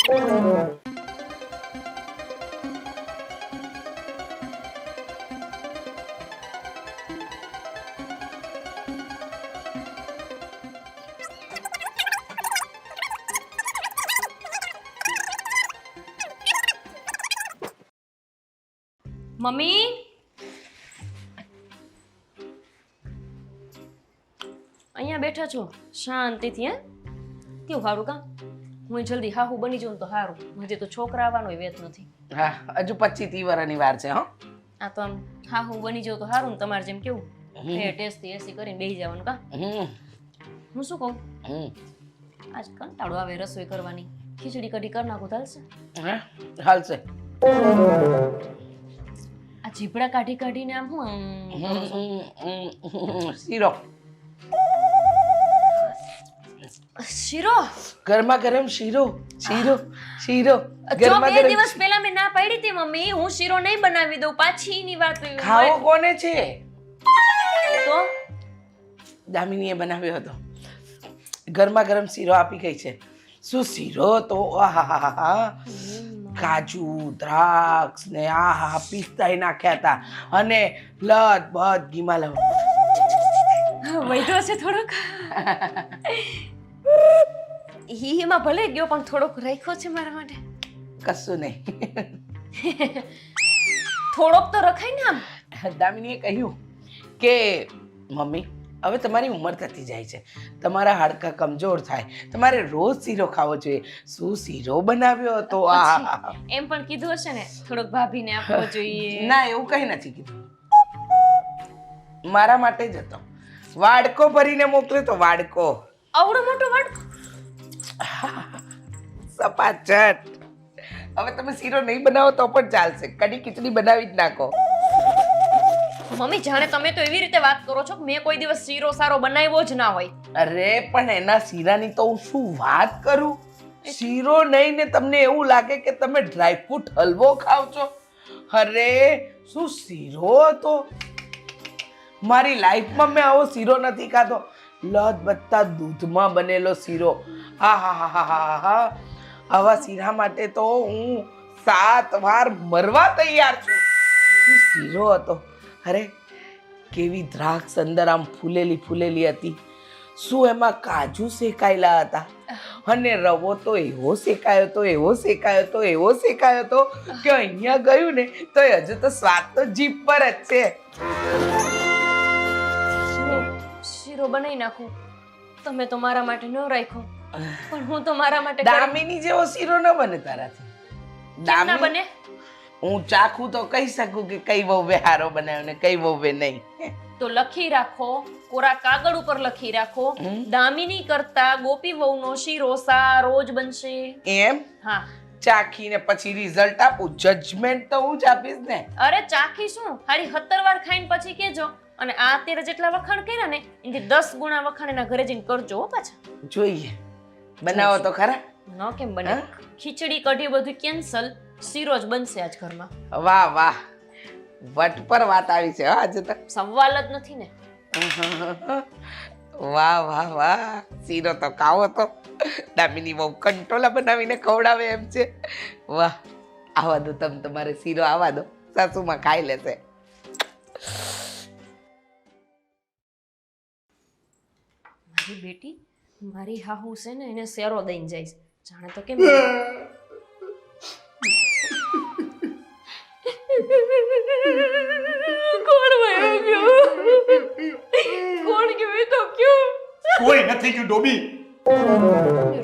Mummy અહીંયા બેઠા છો શાંતિથી? હે કેવું સારું કા? હું જલ્દી હાહુ બની જાઉં તો સારું. હજી તો છોકરા આવવાનો વેત નથી. હા, હજુ 25-30 વર્ષની વાર છે. હો, આ તો આમ હાહુ બની જાઉં તો સારું ને તમારે જેમ કેવું ટેસ્ટી એસી કરીને બેસી જવાનું કા? હું શું કહું, આજ કંટાળો આવે રસોઈ કરવાની. ખીચડી કઢી કરી નાખું ચાલશે? હા, હાલશે. આ જીભડા કાઢી કાઢીને આમ હું શીરો. શીરો? ગરમા ગરમ શીરો. શીરો શીરો જો 2 દિવસ પહેલા મેં ના પાડી હતી મમ્મી, હું શીરો નહીં બનાવી દઉં. પાછી ની વાત ખાવો કોને છે? તો દામિનીએ બનાવ્યો હતો. ગરમા ગરમ શીરો આપી ગઈ છે. શું શીરો તો! આહાહાહા, કાજુ દ્રાક્ષ ને આહા પિસ્તા નાખ્યા હતા અને લત બત ઘીમાં લવ વૈધો છે થોડોક. એમાં ભલે ગયો પણ થોડોક રાખ્યો છે મારા માટે. કશું નહીં. થોડોક તો રખાય ને આમ. દામિનીએ કહ્યું કે મમ્મી હવે તમારી ઉંમર થતી જાય છે, તમારા હાડકા કમજોર થાય, તમારે રોજ શીરો ખાવો જોઈએ. શું શીરો બનાવ્યો હતો! આ એમ પણ કીધું હશે ને થોડોક ભાભીને આપવો જોઈએ. ના, એવું કઈ નથી કીધું. મારા માટે જ હતો. વાડકો ભરીને મોકલ્યો તો. વાડકો આવડો મોટો વાડકો? સપાચટ. હવે તમે શીરો નહીં બનાવો તો પણ ચાલશે, કઢી ખીચડી બનાવી જ નાખો. મમ્મી જાણે તમે તો એવી રીતે વાત કરો છો કે મેં કોઈ દિવસ શીરો સારો બનાવ્યો જ ના હોય. અરે પણ એના શીરાની તો હું શું વાત કરું. શીરો નહીં ને તમને એવું લાગે કે તમે ડ્રાયફ્રૂટ હલવો ખાવ છો. અરે શું શીરો હતો! મારી લાઈફમાં મેં આવો શીરો નથી ખાધો. લત બત્તા દૂધમાં બનેલો શીરો. આહાહાહાહા, આવા શીરા માટે તો હું 7 વાર મરવા તૈયાર છું. શું શીરો હતો! અરે કેવી દ્રાક્ષ અંદર આમ ફૂલેલી ફૂલેલી હતી. શું એમાં કાજુ શેકાયેલા હતા અને રવો તો એવો શેકાયો તો એવો શેકાયો તો એવો શેકાયો તો કે અહીંયા ગયું ને તો હજુ તો સ્વાદ તો જીભ પર જ છે. શીરો બનાવી નાખું. તમે તો મારા માટે ન રાખ્યો પણ હું તો મારા માટે દામિની જેવો શીરો ન બને તારાથી. કેમ ના બને? હું ચાખું તો કહી શકું કે કઈ વહુએ હારો બનાવ્યો ને કઈ વહુએ નહીં. તો લખી રાખો, કોરા કાગળ ઉપર લખી રાખો, દામિની કરતા ગોપી વહુનો શીરો સારો જ બનશે. એમ? હા. ચાખીને પછી રિઝલ્ટ આપું. જજમેન્ટ તો હું જ આપીશ ને. અરે ચાખી શું, હારી 17 વાર ખાઈને પછી કેજો. અને આ 13 જેટલા વખાણ કર્યા ને એનાથી 10 ગુણા વખાણ એના ઘરે જઈને કરજો પાછા. જોઈએ, બનાવો તો ખરા. ન કેમ બને? ખીચડી કઢી બધું કેન્સલ, શીરો જ બનશે આજ ઘરમાં. વાહ વાહ, વટ પર વાત આવી છે આજે તો. સવાલ જ નથી ને. વાહ વાહ વાહ, શીરો તો ખાવો તો. દામિની બહુ કંટોલા બનાવીને ખવડાવે એમ છે. વાહ, આવા દો તમે તમારે શીરો આવા દો, સાસુમાં ખાઈ લેશે. મારી બેટી મારી હાહુ છે ને એને શેરો દઈને જાય જાણે તો કેમ. કોણ વયો ગયો? કોણ ગયો તો ક્યું? કોઈ નથી ગયું ડોબી.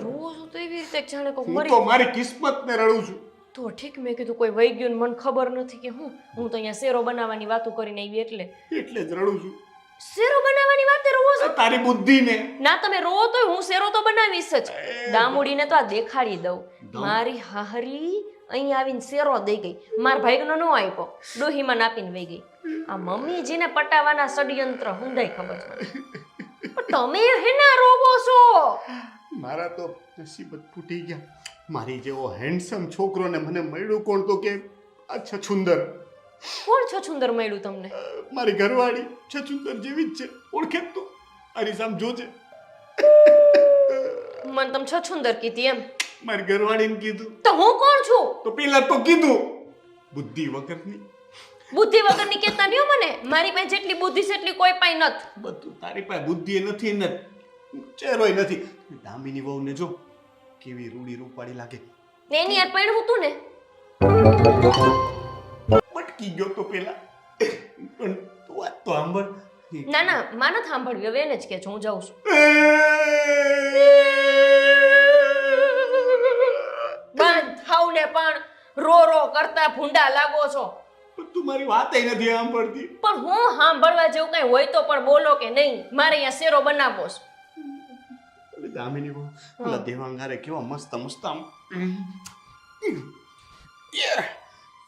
રોજ તો એવી રીતે જાણે કોઈ હું મરી. તો મારી કિસ્મતને રડું છું. તો ઠીક, મેં કીધું કોઈ વહી ગયું ને મને ખબર નથી કે હું તો અહીંયા શેરો બનાવવાની વાતો કરીને આવી એટલે એટલે જ રડું છું. શેરો બનાવવાની વાતે રોવો છો? તારી બુદ્ધિને. ના તમે રોવો તોય હું શેરો તો બનાવીશ જ. દામુડીને તો આ દેખાડી દઉં. મારી હાહરી અહીં આવીને શેરો દઈ ગઈ, માર ભાઈનો નો આપ્યો, ડોહીમાં નાપીને વહી ગઈ. આ મમ્મીજીને પટાવાના ષડયંત્ર હુંદાય ખબર છે. પણ તમે હેના રોવો છો? મારા તો નસીબ જ ફૂટી ગયા. મારી જેવો હેન્ડસમ છોકરોને મને મળ્યું કોણ તો કે આ છછુંદર. કોણ છછુંદર મળ્યું તમને? મારી ઘરવાળી છછુંદર જેવી જ છે. ઓળખે જ તું? આરી સામ જોજે. મને તમે છછુંદર કીધી એમ? મારી ઘરવાળીને કીધું તો હું કોણ છું? તો પેલા તો કીધું બુદ્ધિ વગરની. બુદ્ધિ વગરની કેતા નહીં હો મને. મારી પાસે જેટલી બુદ્ધિ છે એટલી કોઈ પાસે નથી. બધું તારી પાસે બુદ્ધિ નથી ને ચહેરોય નથી. દામિની વહુને જો કેવી રૂડી રૂપાળી લાગે. ને એની યાર પડ્યું તું ને. પટકી ગયો તો પેલા. પણ તું વાત તો સાંભળ. ના ના માં નથી સાંભળવી, હવે એને જ કે હું જાઉં છું. બંધ થાવ ને પણ રો રો કરતા ભૂંડા લાગો છો. પણ તું મારી વાતય નથી સાંભળતી. પણ હું સાંભળવા જેવું કઈ હોય તો પણ બોલો કે નહીં. મારે અહીંયા શેરો બનાવવો છે. એટલે દામિની બહુ પેલા દેવાંગારે કેવા મસ્ત મસ્ત આમ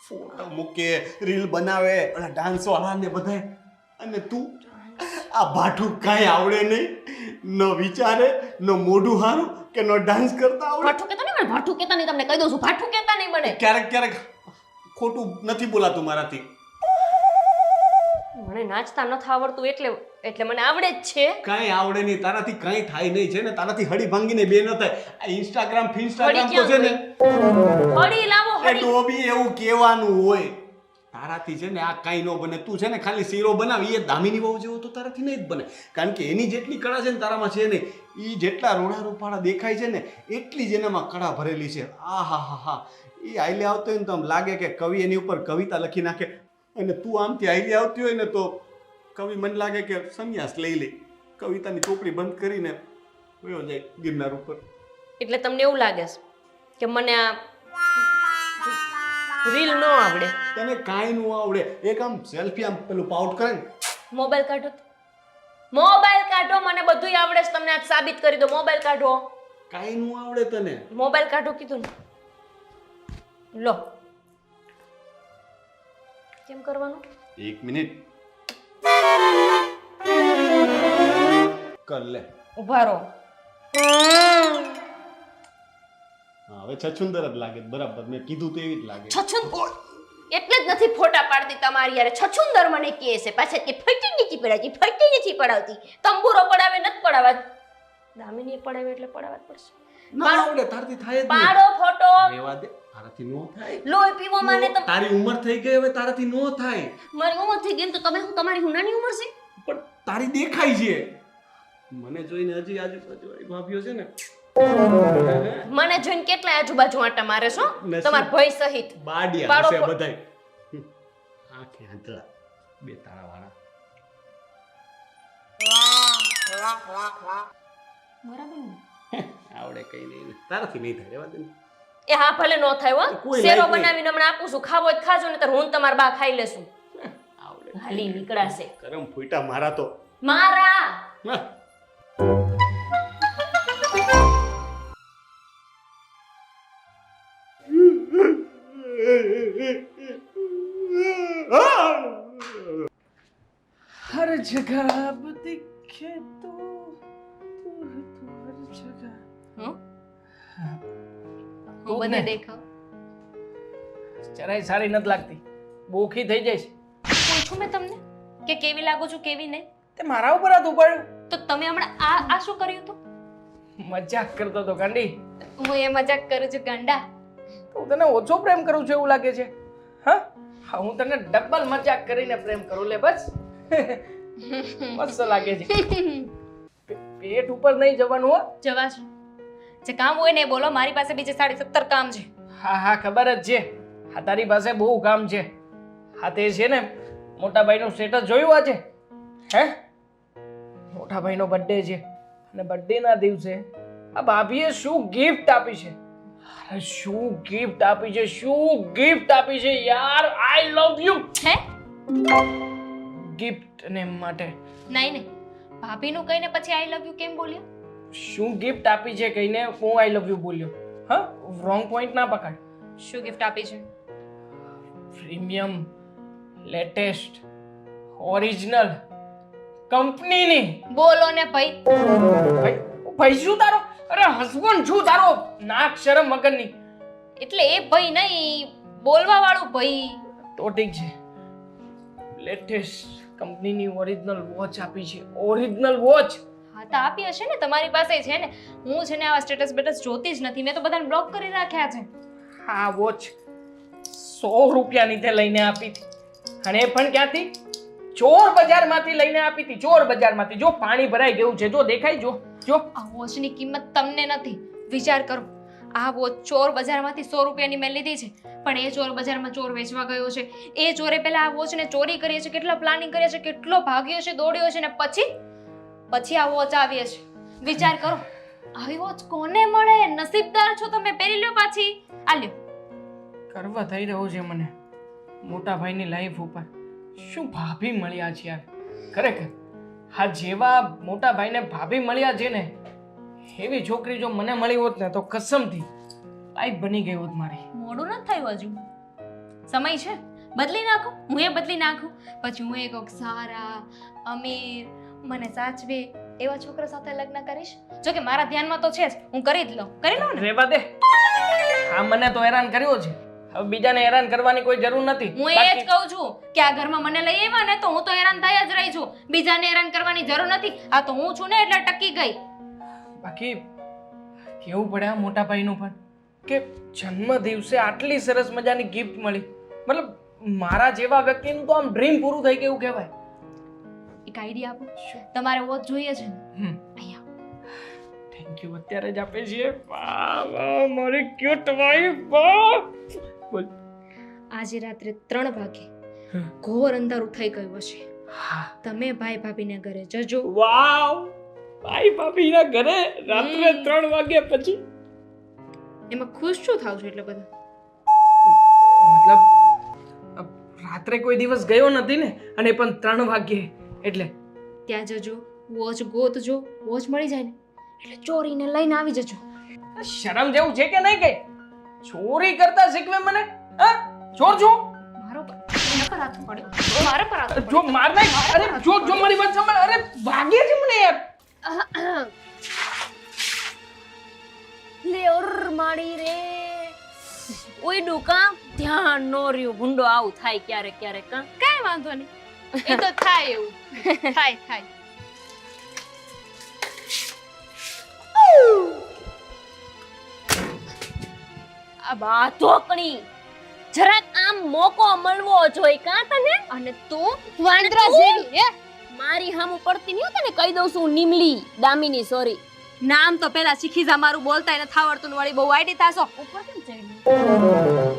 ફોટો મૂકે, રીલ બનાવે, ઓલા ડાન્સ વાળાને બધાય. અને તું આ ભાઠું કાંઈ આવડે નહીં, ન વિચારે, ન મોઢું હારું કે ન ડાન્સ કરતા આવડે. ભાઠું કેતા નહીં મને, ભાઠું કેતા નહીં, તમને કહી દઉં છું ભાઠું કેતા નહીં મને. ક્યારેક ક્યારેક ખોટું નથી બોલાતું મારાથી. મને નાચતા નથી આવડતું એટલે મને આવડે જ છે. કાંઈ આવડે નહીં, તારાથી કાંઈ થાય નહીં છે ને. તારાથી હળી ભાંગીને બે ન થાય. આ ઇન્સ્ટાગ્રામ ફિન્સ્ટાગ્રામ તો છે ને હળી લાવો એ હળી. તો બી એવું કહેવાનું હોય. તારાથી છે ને આ કાંઈ ન બને. તું છે ને ખાલી શીરો બનાવી, એ દામિની વહુ જેવો તો તારાથી નહીં જ બને. કારણ કે એની જેટલી કળા છે ને તારામાં છે નહીં. એ જેટલા રોડા રૂપાળા દેખાય છે ને એટલી જ એનામાં કળા ભરેલી છે. આ હા હા હા એ આઈલે આવતો હોય ને તો આમ લાગે કે કવિ એની ઉપર કવિતા લખી નાખે. અને તું આમથી આઈલે આવતી હોય ને તો કવિ મને લાગે કે સંન્યાસ લઈ લે, કવિતાની ચોપડી બંધ કરીને વયો જાય ગિરનાર ઉપર. એટલે તમને એવું લાગે છે કે મને આ રીલ ન આવડે? તને કાંઈ ન આવડે. એક આમ સેલ્ફી આમ પેલું પાઉટ કરે ને. મોબાઈલ કાઢો તો. મોબાઈલ કાઢો, મને બધુંય આવડે છે. તમને આજ સાબિત કરી દો. મોબાઈલ કાઢો. કાંઈ ન આવડે તને. મોબાઈલ કાઢો કીધું ને. લો. કેમ કરવાનું? 1 મિનિટ કર લે. ઉભા રહો. હા હવે છછુંદર જ લાગે બરાબર. મેં કીધું તો એવી જ લાગે. છછુંદર એટલે જ નથી ફોટા પાડતી તમારી યાર. છછુંદર મને કહે છે પાછા કે ફટી નથી પડાવતી, ફટી નથી પડાવતી. તંબુરો પડાવે નથી પડાવવા. દામિની પડાવે એટલે પડાવવા જ પડશે. ના આવડે તારથી થાય જ નહીં. પાડો ફોટો. રેવા દે, તારાથી નો થાય. લોહી પીવો માને તો તારી ઉંમર થઈ ગઈ, હવે તારાથી નો થાય. મારી ઉંમર થઈ ગઈ તો તમે હું તમારી હુનાની ઉંમર છે? પણ તારી દેખાય છે. મને જોઈને હજી આજુબાજુ વાળી ભાભીઓ છે ને મને જોઈને કેટલા આજુબાજુ આટા મારે છો નસીબ. તમાર ભય સહિત. બાડિયા પાડો હશે ફો- બધાય. આંખે આંધળા બે તારા વાળા. બરાબર ને? આવડે કઈ નહીં. તારાથી નહીં થાય. રેવા દે ને. એ હા ભલે નો થાય હો. કોઈ શેરો લાયક નહીં. બનાવીને હમણાં આપું છું. ખાવો જ ખાજો ને તો હું તમાર બા ખાઈ લેશું. આવડે. હાલી નીકળાશે કરમ ફૂટા મારા તો. મારા. હા. हर जगह अब दिखे तो तू हर जगह. હું તું બધે ને. દેખાવ. જરાય સારી નથી લાગતી. બોખી થઈ જઈશ. પૂછું મેં તમને કે કેવી લાગુ છું કેવી નહીં? તે મારા ઉપર હાથ ઉપાડ્યો. તો તમે હમણાં આ શું કર્યું હતું? મજાક કરતો તો ગાંડી. હું એ મજાક કરું છું ગાંડા. તો હું તને ઓછો પ્રેમ કરું છું એવું લાગે છે? હા હા, હું તને ડબલ મજાક કરીને પ્રેમ કરું. લે બસ મસ્ત લાગે છે. પેટ ઉપર નહીં જવાનું હો. જવા છે જે કામ હોય ને એ બોલો. મારી પાસે બીજે 17.5 કામ છે. હા હા ખબર જ છે. હા તારી પાસે બહુ કામ છે. હા તે છે ને મોટા ભાઈનું સ્ટેટસ જોયું આજે? હે મોટા ભાઈનો બર્થડે છે અને બર્થડે ના દિવસે આ ભાભીએ શું ગિફ્ટ આપી છે? અરે શું ગિફ્ટ આપી છે, શું ગિફ્ટ આપી છે યાર. આઈ લવ યુ હે ગિફ્ટ ને માટે. નહીં નહીં ભાભીનું કહીને પછી આઈ લવ યુ કેમ બોલ્યો? શું ગિફ્ટ આપી છે કહીને હું આઈ લવ યુ બોલ્યો? હા રોંગ પોઈન્ટ ના પકડ. શું ગિફ્ટ આપી છે? પ્રીમિયમ લેટેસ્ટ ઓરિજિનલ કંપનીની. બોલો ને ભાઈ. ભાઈ ભાઈ શું તારો? અરે હસબન્ડ છું તારો. નાક શરમ વગરની. એટલે એ ભાઈ નહીં, બોલવા વાળું ભાઈ. તો ઠીક છે. લેટેસ્ટ કંપનીની ઓરિજિનલ વોચ આપી છે. Original watch. હા તો આપી હશે ને, તમારી પાસે છે ને. હું છે ને આવા સ્ટેટસ બેટસ જોતી જ નથી, મેં તો બધાને બ્લોક કરી રાખ્યા છે. આ વોચ 100 રૂપિયાની તે લઈને આપી હતી, અને એ પણ ક્યાંથી? ચોર બજારમાંથી લઈને આપી હતી, ચોર બજારમાંથી. જો પાણી ભરાઈ ગયું છે, જો દેખાય, જો. આ વોચની કિંમત તમને નથી, વિચાર કરો. આ વોચ ચોર બજારમાંથી 100 રૂપિયાની મેં લીધી છે, પણ એ ચોર બજારમાં ચોર વેચવા ગયો છે. એ ચોરે પહેલા આ વોચને ચોરી કરી છે, કેટલા પ્લાનિંગ કર્યા છે, કેટલો ભાગ્યો છે, દોડ્યો છે, ને પછી આ વોચ આવી છે. વિચાર કરો, આવી વોચ કોને મળે? નસીબદાર છો તમે, પહેરી લો પાછી. આ લ્યો. ગર્વ થઈ રહ્યો છે મને મોટા ભાઈની લાઈફ ઉપર. શું ભાભી મળ્યા છે યાર, ખરેખર. આ જેવા મોટા ભાઈને ભાભી મળ્યા છે ને, એવી છોકરી જો મને મળી હોત ને તો કસમથી લાઈફ બની ગઈ હોત મારી. મોડું નથી થયું હજુ, સમય છે, બદલી નાખો. હું એ બદલી નાખું, પછી હું એક સારા અમીર મને સાચવે એવા છોકરા સાથે લગ્ન કરીશ. જો કે મારા ધ્યાનમાં તો છે જ, હું કરી લઉં ને. રેવા દે, આ મને તો હેરાન કર્યો છે, હવે બીજાને હેરાન કરવાની કોઈ જરૂર નથી. હું એ જ કહું છું કે આ ઘરમાં મને લઈ આવ્યા ને તો હું તો હેરાન થઈ જ રહી છું, બીજાને હેરાન કરવાની જરૂર નથી. આ તો હું છું ને એટલે ટકી ગઈ. બાકી કેવું પડે આ મોટા ભાઈનું પણ કે જન્મ દિવસે આટલી સરસ મજાની ગિફ્ટ મળી. મતલબ મારા જેવા વ્યક્તિનું તો આમ ડ્રીમ પૂરું થઈ ગયું કહેવાય. એક આઈડિયા આપો, તમારે વોચ જોઈએ છે ને? અહીંયા. થેન્ક યુ, અત્યારે જ આપે છે. વાહ વાહ મારી ક્યુટ વાઈફ, વાહ. બોલ. આજે રાત્રે 3 વાગે ઘોર અંધારું થઈ ગયું હશે. હા, તમે ભાઈ ભાભીને ઘરે જજો. વાવ, ભાઈ ભાભીના ઘરે રાત્રે 3 વાગ્યા પછી. એમાં ખુશ શું થાવ છો એટલે બધા? મતલબ રાત્રે કોઈ દિવસ ગયો નથી ને, અને પણ 3 વાગ્યે એટલે ત્યાં જજો, વોચ ગોતજો. વોચ મળી જાય ને એટલે ચોરીને લઈને આવી જજો. શરમ જેવું છે કે નહીં? કઈ ચોરી કરતા શીખવે મને? હા, ચોર છું? મારો પર હાથ પડ્યો, મારા પર હાથ જો માર નહીં. અરે જો મારી વાત સાંભળ. અરે ભાગે છે મને યાર. લે ઓર માડી રે, ઓય ડુકા ધ્યાન નો રહ્યું, ભૂંડો આવું થાય ક્યારેક ક્યારેક. કાંઈ વાંધો નહીં, એ તો થાય એવું. થાય. આ બા ધોકણી, જરાક આમ મોકો મળવો જોઈએ કાં તને? અને તું વાંદરા જેવી હે. મારી હામું પડતી નહીં હો, તને કહી દઉં છું નીમલી દામિની. સોરી, નામ તો પેલા શીખી જા, મારું બોલતા નથી આવડતું ને વળી બહુ આઈડી થાશો. ઉપર કેમ ચડ્યું?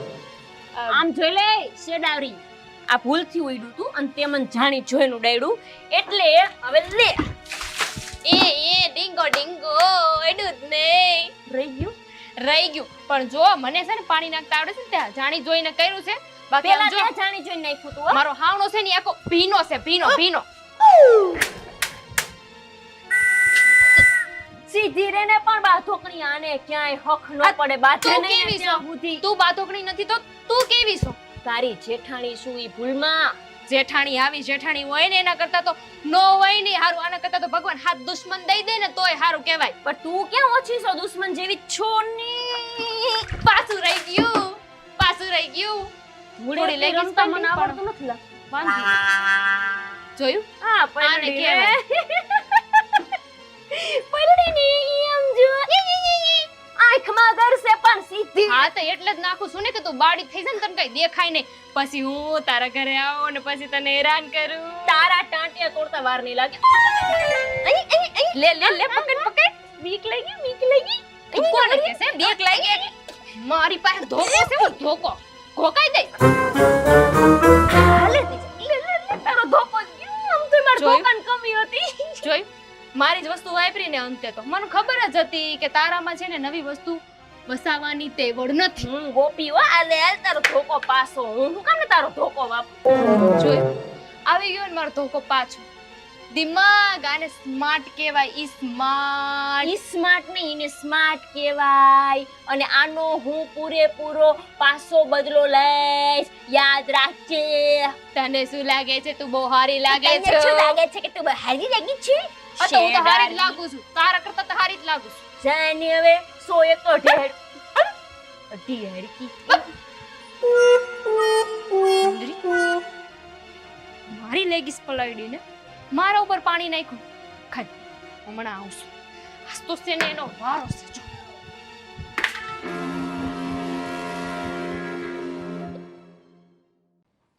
આમ જોઈ લે શેડાવરી, આ ભૂલથી ઉડ્યું તું અને તે મને જાણી જોઈને ઉડાડ્યું, એટલે હવે લે. એ ડીંગો એડું જ નહીં. રહી ગયું. પણ જો મને છે ને પાણી નાખતા આવડે છે ને, ત્યાં જાણી જોઈને કર્યું છે. બાકી પેલા આમ જો ત્યાં જાણી જોઈને નાખ્યું તું હો. મારો હાવણો છે ને આખો ભીનો છે, ભીનો. સીધી રેને પણ બાથોકણી આને ક્યાંય હક ન પડે. બાથે તું નહીં કેવી ત્યાં છો? સુધી. તું બાતોકણી નથી તો તું કેવી છો? તારી જેઠાણી શું ઈ ભૂલમાં? જેઠાણી આવી જેઠાણી હોય ને એના કરતા તો નો હોય ને હારું. આના કરતા તો ભગવાન હાથ દુશ્મન દઈ દે ને તોય હારું કહેવાય. પણ તું ક્યાં ઓછી છો, દુશ્મન જેવી જ છો ને. પાછું રહી ગયું. થોડી લેગીસ રમતા પણ મને નહીં આવડતું નથી લા. બાંધી. જોયું? હા, આને પલડી કહેવાય. પલડી ની આમ જો. આંખમાં ગરસે પણ સીધી. હા તો એટલે જ નાખું છું ને કે તું બાળી થઈ જાય ને તને કઈ દેખાય નહીં. પછી હું તારા ઘરે આવું ને પછી તને હેરાન કરું. તારા ટાંટિયા તોડતા વાર નહીં લાગે. લે પકડ. બીક લાગી. તું કોને કહેશે બીક લાગી? મારી પાસે ધોકો છે, હું ધોકો ઘોકાઈ દે. હાલે લે તારો ધોકો ગયો. આમ તો માર જોયું? ધોકાની કમી હતી. જોઈ મારી જ વસ્તુ વાપરી ને અંતે તો મને ખબર જ હતી કે તારામાં છે ને નવી વસ્તુ વસાવાની તેવડ નથી. હું ગોપી હો. આલે હાલ તારો ધોકો પાસો. હું કામ ને તારો ધોકો વાપરું. જોઈ આવી ગયો ને મારો ધોકો પાછો. દિમાગ આને સ્માર્ટ કહેવાય. ઈ સ્માર્ટ. ઈ સ્માર્ટ નહીં, એને સ્માર્ટ કહેવાય. અને આનો હું પૂરેપૂરો પાસો બદલો લઈશ, યાદ રાખજે. તને શું લાગે છે? તું બહુ હારી લાગે તને છે. શું લાગે છે કે તું બહુ હારી લાગી છે? આ તો હું તો હારી જ લાગુ છું. તારા કરતા તો હારી જ લાગુ છું. જાની હવે 100 એક તો ઢેર. ઢેર કી. મારી લેગીસ પલાયડી ને મારા ઉપર પાણી નાખ્યું. ખાય હમણાં આવશું. આજ તો છે ને એનો વારો છે જો.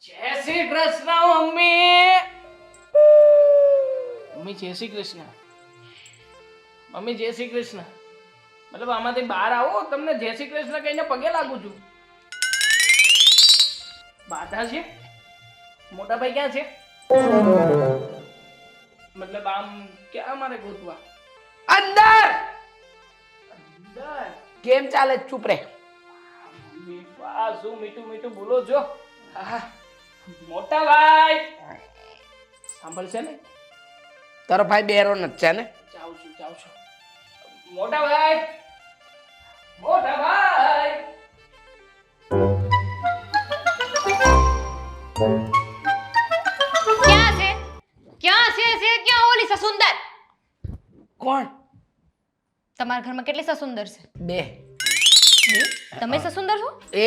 જય શ્રી કૃષ્ણ મમ્મી. મમ્મી જય શ્રી કૃષ્ણ. મમ્મી જય શ્રી કૃષ્ણ. મતલબ આમાંથી બહાર આવો, તમને જય શ્રી કૃષ્ણ કહીને પગે લાગુ છું. બાધા છે? મોટા ભાઈ ક્યાં છે? મતલબ આમ ક્યાં મારે ગોતવા? અંદર અંદર. કેમ ચાલે? ચૂપ રે. મમ્મી વાહ, શું મીઠું મીઠું બોલો છો. આહા. મોટા ભાઈ સાંભળશે ને? તારો ભાઈ બેરો નથી છે ને? જાઉં છું. મોટા ભાઈ, મોટા ભાઈ. ક્યાં છે ક્યાં ઓલી સસુંદર? કોણ? તમારા ઘરમાં કેટલી સસુંદર છે? બે. તમે સસુંદર છો? એ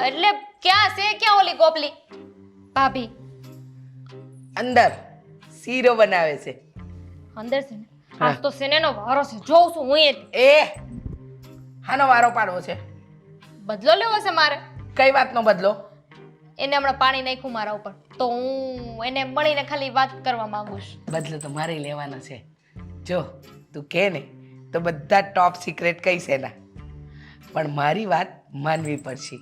એટલે ક્યાં ઓલી ગોપલી ભાભી? અંદર શીરો બનાવે છે. અંદર છે ને? આજ તો સેનેનો વારો છે. જોઉં છું હું એ હાનો વારો પાડવો છે? બદલો લેવો છે મારે. કઈ વાતનો બદલો? એને હમણાં પાણી નાખ્યું મારા ઉપર તો હું એને મળીને ખાલી વાત કરવા માંગુ છું. બદલો તો મારે લેવાનો છે. જો તું કે ને તો બધા ટોપ સિક્રેટ કહીશ એના, પણ મારી વાત માનવી પડશે.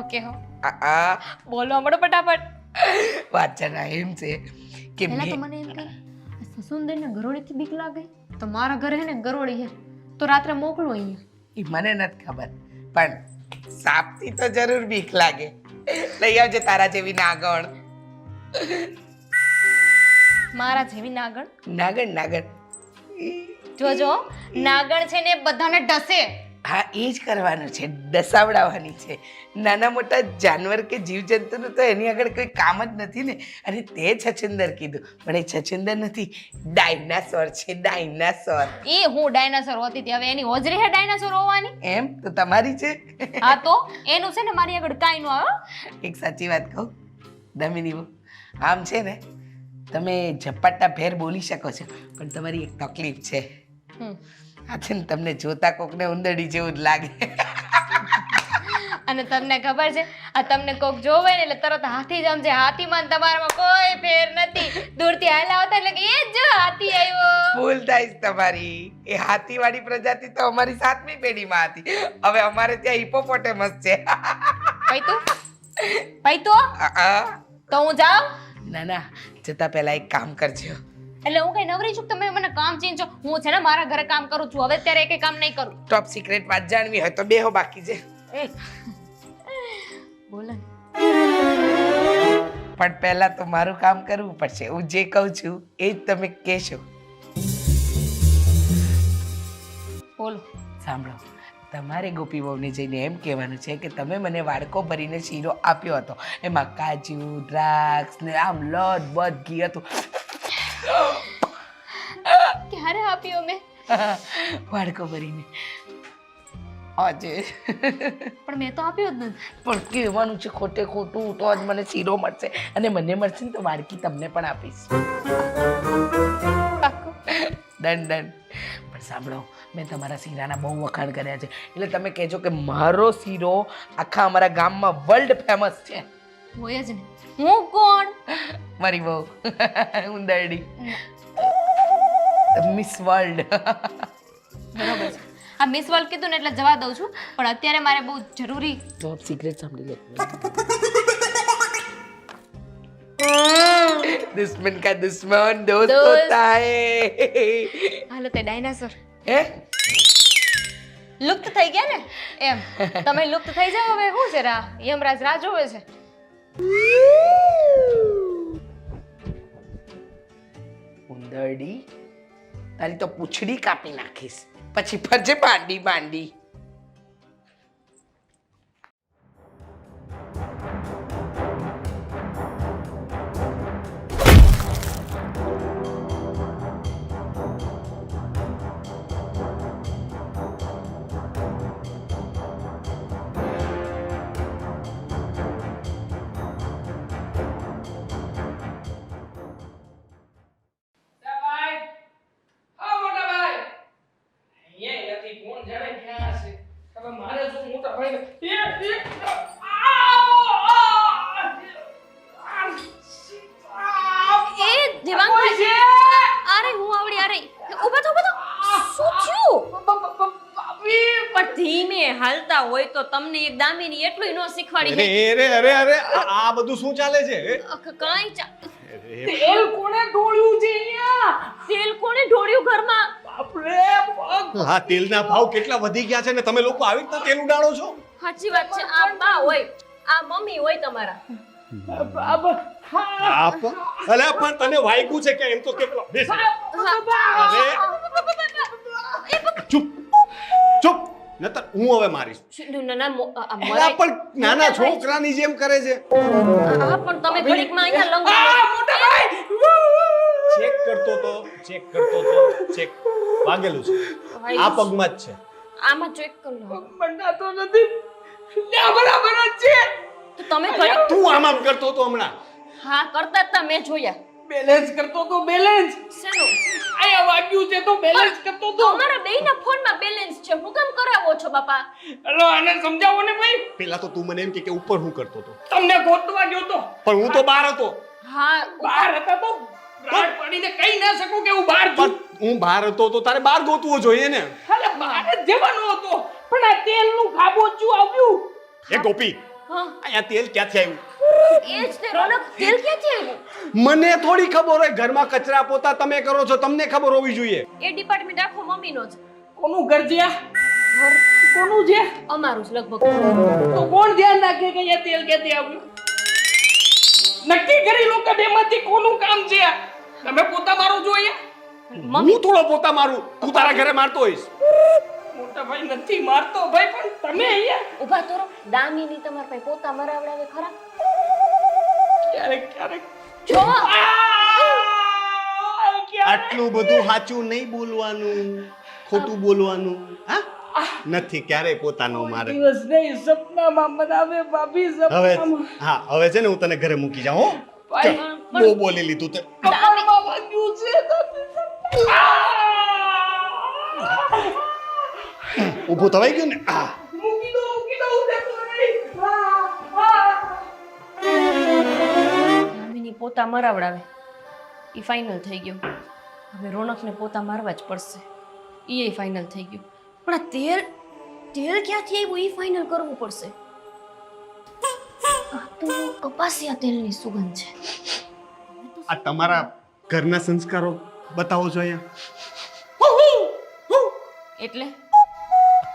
ઓકે હો, આ બોલો હમણાં ફટાફટ. વાત જરા એમ છે કે પહેલા તો મને એમ કહે સસુંદરને ગરોળીથી બીક લાગે તો મારા ઘરે હે ને ગરોળી છે તો રાત્રે મોકલો અહીંયા. એ મને નથી ખબર, પણ સાપથી તો જરૂર બીક લાગે. લઈ આવજે તારા જેવી નાગણ. મારા જેવી નાગણ? નાગણ. જોજો નાગણ છે ને બધાને ડસે. હા એ જ કરવાનું છે, ડસાવડાવવાની છે. નાના મોટા જાનવર કે જીવજંતુનું તો એની આગળ કોઈ કામ જ નથી ને. અને તે છછુંદર કીધું, પણ એ છછુંદર નથી, ડાયનાસોર છે. ડાયનાસોર. એ હું ડાયનાસોર હોતી હતી, હવે એની હોજરી હે ડાયનાસોર હોવાની? એમ તો તમારી છે. હા તો એનું છે ને મારી આગળ કાઈ નો આવે. એક સાચી વાત કહું દમિની બહુ, આમ છે ને તમે ઝપાટા ફેર બોલી શકો છો, પણ તમારી એક તકલીફ છે. આ છે ને તમને જોતા કોકને ઉંદરડી જેવું જ લાગે. અને તમને ખબર છે આ તમને કોક જોવે ને એટલે તરત હાથી જ સમજે. હાથીમાં ને તમારામાં કોઈ ફેર નથી. દૂરથી હાલ્યા આવતા એટલે કે એ જો હાથી આવ્યો. ભૂલ થાય છે તમારી. એ હાથીવાળી પ્રજાતિ તો અમારી 7મી પેઢીમાં હતી. હવે અમારે ત્યાં હિપોપોટેમસ છે. તો હું જાઉં? ના જતા પહેલા એક કામ કરજો. એટલે હું કઈ નવરી છું તમે મને કામ ચીંચો? હું છે ને મારા ઘરે કામ કરું છું, હવે અત્યારે એક કામ નહીં કરું. ટોપ સિક્રેટ વાત જાણવી હોય તો બેહો, બાકી છે. બોલો. પણ પહેલા તો મારું કામ કરવું પડશે. હું જે કહું છું એ જ તમે કહેશો. બોલો. સાંભળો, તમારે ગોપી વહુને જઈને એમ કહેવાનું છે કે તમે મને વાડકો ભરીને શીરો આપ્યો હતો, એમાં કાજુ દ્રાક્ષ ને આમ લદ બદ ઘી હતું. ક્યારે આપ્યો મેં? વાડકો ભરીને આજે. પણ મેં તો આપ્યો જ નથી. પણ કહેવાનું છે ખોટે ખોટું, તો જ મને શીરો મળશે, અને મને મળશે ને તો વાડકી તમને પણ આપીશ. ડન. પણ સાંભળો, મેં તમારા શીરાના બહુ વખાણ કર્યા છે, એટલે તમે કહેજો કે મારો શીરો આખા અમારા ગામમાં વર્લ્ડ ફેમસ છે. હોય જ ને. હું કોણ? મારી બહુ ઉંદરડી, મિસ વર્લ્ડ. બરોબર છે. આ મિસ વર્લ્ડ કીધું ને એટલે જવા દઉં છું, પણ અત્યારે મારે બહુ જરૂરી ટોપ સિક્રેટ સાંભળી લે. दुश्मन का दुश्मन दोस्त होता है. હાલો તે ડાયનાસોર હે લુપ્ત થઈ ગયા ને એમ તમે લુપ્ત થઈ જાવ. હવે શું છે યમરાજ રાહ જોવે છે. ઉંદરડી, તારી તો પૂંછડી કાપી નાખીશ, પછી ફરજે બાંડી. હાલતા હોય તો તમને એક દામિની એટલું ન શીખવાડી અરે આ બધું શું ચાલે છે કાંઈ તેલ કોણે ઢોળ્યું છે અહીંયા? તેલ કોણે ઢોળ્યું ઘરમાં? બાપરે પગ. હા તેલના ભાવ કેટલા વધી ગયા છે ને તમે લોકો આવી રીતે તેલ ઉડાડો છો સાચી વાત છે. આ બા હોય, આ મમ્મી હોય તમારા. અલે પણ તને વાગ્યું છે કે એમ તો કેટલો બેસ ચૂપ ચૂપ નતર હું હવે મારીશ અલા પણ નાના છોકરાની જેમ કરે છે હા પણ તમે ઘડીકમાં અહીંયા લંગો ચેક કરતો તો ચેક વાગેલું છે આ પગમાં જ છે આમાં ચેક કરી લો. મંડાતો નથી. લ્યા, બરાબર જ છે. તો તમે ઘડીક તું આમ આમ કરતો તો હમણાં હા કરતા હતા મેં જોયા. બેલેન્સ કરતો તો બેલેન્સ. શેનું? આયા વાગ્યું છે તો બેલેન્સ કરતો તો. તમારા બેયના ફોનમાં બેલેન્સ છે. હું કેમ કરાવો છો બાપા? હલો, આને સમજાવો ને ભાઈ. પેલા તો તું મને એમ કે ઉપર હું કરતો તો તમને ગોતવા ગયો તો. પણ હું તો બહાર હતો હા બહાર હતા તો રાડ પડીને કહી ના શકું કે હું બહાર છું. પણ હું બહાર હતો તો તારે બહાર ગોતવો જોઈએ ને હાલે બહાર જ જવાનો હતો. પણ આ તેલનું ખાબોચિયું આવ્યું. એ ગોપી હા અહીંયા તેલ ક્યાંથી આવ્યું એ જ તે રોનક. તેલ ક્યાંથી આવ્યું? મને થોડી ખબર હોય ઘરમાં કચરા પોતા તમે કરો છો તમને ખબર હોવી જોઈએ એ ડિપાર્ટમેન્ટ આખો મમ્મીનો છે. કોનું ઘર છે આ? ઘર કોનું છે? અમારું જ લગભગ. તો કોણ ધ્યાન રાખે કે અહીંયા તેલ ક્યાંથી આવ્યું? નક્કી કરી લો કે બેમાંથી કોનું કામ છે આ? તમે પોતા મારો છો અહીંયા? હું થોડો પોતા મારું તું તારા ઘરે મારતો હોઈશ મોટા ભાઈ નથી મારતો ભાઈ, પણ તમે અહીંયા ઊભા તો રહો. દામિની તમારા પાસે પોતા મરાવડાવે ખરા? ક્યારેક ક્યારેક જો આટલું બધું સાચું નહીં બોલવાનું ખોટું બોલવાનું હા નથી ક્યારેય પોતાનો મારે દિવસ નહીં સપનામાં મનાવે ભાભી હવે સપનામાં. હા હવે છે ને હું તને ઘરે મૂકી જાઉં હો ભાઈ, બહુ બોલી લીધું તે કમરમાં વાગ્યું છે. ઊભું થવાઈ ગયું ને આ મૂકી દો ઉઠે નહીં. દામિની પોતા મરાવડાવે એ ફાઇનલ થઈ ગયું. હવે રોનકને પોતા મારવા જ પડશે. એ ફાઇનલ થઈ ગયું. પણ આ તેલ ક્યાંથી આવ્યું એ ફાઇનલ કરવું પડશે. આ તો કપાસિયા તેલની સુગંધ છે. આ તમારા ઘરના સંસ્કારો બતાવો છો અહીંયા એટલે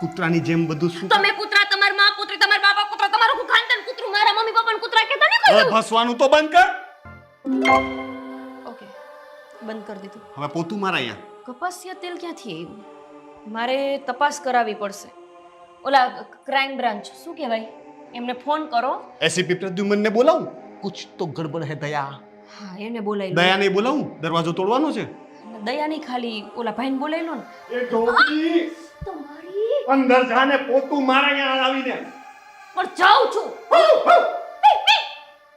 કૂતરાની જેમ બધું શું તમે કૂતરા, તમાર માં કૂતરી, તમાર બાપા કૂતરા, તમારું આખું ખાનદાન કૂતરું, મારા મમ્મી પપ્પાને કૂતરા કહેતા નહીં હવે કોઈ. ભસવાનું તો બંધ કર ઓકે બંધ કરી દીધું. હવે પોતું મારા અહીંયા કપાસિયા તેલ ક્યાંથી આવ્યું? મારે તપાસ કરાવવી પડશે. ઓલા ક્રાઇમ બ્રાન્ચ શું કહેવાય એમને ફોન કરો. એસીપી પ્રદ્યુમનને બોલાવું કુછ તો ગડબડ હે દયા હા એને બોલાવી લો. દયાને બોલાવું દરવાજો તોડવાનો છે દયા નહીં, ખાલી ઓલા ભાઈને બોલાવી લો ને. એ ડોબી તમારી અંદર જાને પોતું મારા અહીંયા આવીને પણ જાઉં છું.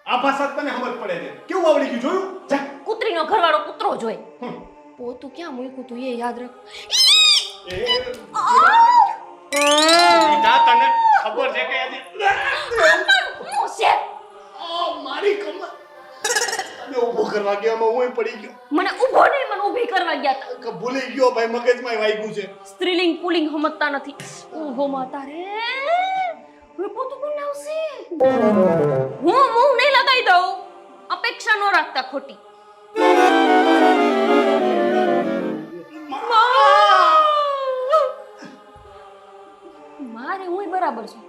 આ ભાષા તને ખબર પડે છે કેવું આવડી ગયું જોયું જા કૂતરીનો ઘરવાળો કૂતરો જોઈ. પોતું ક્યાં મૂક્યું તું એ યાદ રાખ. બેટા તને ખબર છે કે મારી કમર અને ઊભો કરવા ગયો હું પડી ગયો મને ઊભો નહીં, મને ઊભી કરવા ગયા તા. કે ભૂલી ગયો ભાઈ મગજમાં વાગ્યું છે સ્ત્રીલિંગ પુલિંગ સમજતા નથી. ઓહો માતા રે, હવે પોતું કોણ લાવશે? હું નહીં લગાઈ દઉં. અપેક્ષા ન રાખતા ખોટી. મારે હું બરાબર છું.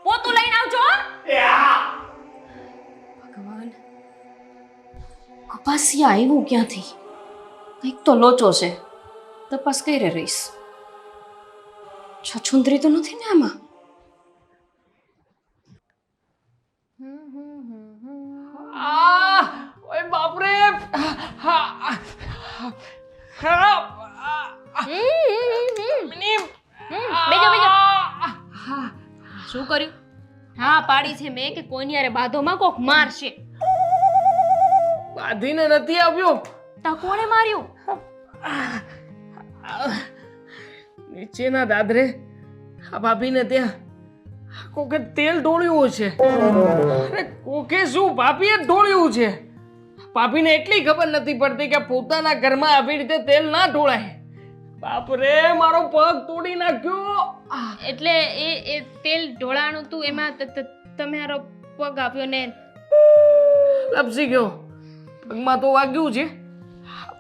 પોતું લઈને આવજો. ભગવાન, કપાસિયા આવ્યું ક્યાંથી? કંઈક તો લોચો છે. તપાસ કરી રહીશ. છછુંદરી તો નથી ને આમાં? ઓય બાપ રે. હા ખરાબ. બેજો. શું કર્યું? હા પાડી છે મેં કે કોઈની હારે બાધોમાં કોક મારશે. બાંધીને નથી આવ્યો. તા કોણે માર્યું? નીચેના દાદરે આ ભાભીને ત્યાં કોકે તેલ ઢોળ્યું છે. અરે કોકે શું ભાભીએ જ ઢોળ્યું છે. ભાભીને એટલી ખબર નથી પડતી કે પોતાના ઘરમાં આવી રીતે તેલ ના ઢોળાય. બાપ રે, મારો પગ તોડી નાખ્યો. એટલે એ તેલ ઢોળાણું તું એમાં તમારો પગ આપ્યો ને લપસી ગયો. પગમાં તો વાગ્યું છે,